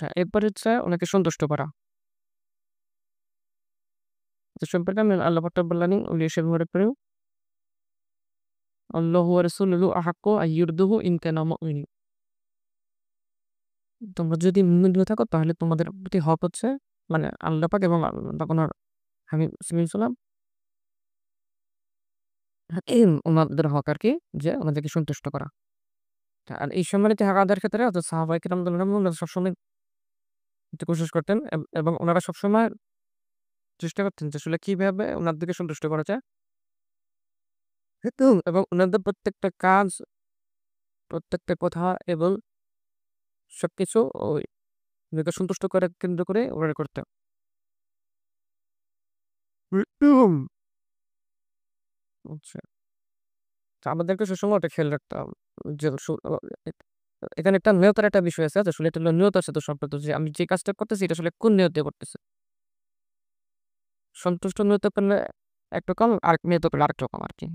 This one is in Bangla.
আচ্ছা, এরপর হচ্ছে ওনাকে সন্তুষ্ট করা। তো সম্পর্কে আমি আল্লাহ পাক রব্বুল আলামিন উনি এসে মনে করেন আল্লাহু ওয়া রাসূলুহু আহাক্কু আইয়ুরদুহু ইন কানা মুমিনিন। তোমরা যদি মুমিন হয়ে থাকো তাহলে তোমাদের প্রতি হক হচ্ছে মানে আল্লাহ পাক এবং ওনার হাবিব সাল্লাল্লাহু আলাইহি ওয়াসাল্লাম উনাদের হক আরকি যে ওনাদেরকে সন্তুষ্ট করা। আর এই সম্মানিত হক আদায়ের ক্ষেত্রে অর্থাৎ সাহাবায়ে কেরাম রাদিয়াল্লাহু আনহুম সবসময় কোশিশ করতেন এবং ওনারা সবসময় চেষ্টা করতেন যে আসলে কিভাবে উনাদেরকে সন্তুষ্ট করা যায়। এবং উনাদের প্রত্যেকটা কাজ, প্রত্যেকটা কথা এবং সবকিছু ওই ওদেরকে সন্তুষ্ট করে কেন্দ্র করে ওনারা করতেন। আচ্ছা। তো আমাদেরকে সবসময় ওটা খেয়াল রাখতে হবে। যে এখানে একটা নিয়তের একটা বিষয় আছে। আসলে এটা হলো নিয়তের সাথে সম্পৃক্ত যে আমি যে কাজটা করতেছি এটা আসলে কোন নিয়ত দিয়ে করতেছি। সন্তুষ্ট নিয়তে করলে একরকম, আরেক নিয়তে করলে আরেক রকম আরকি।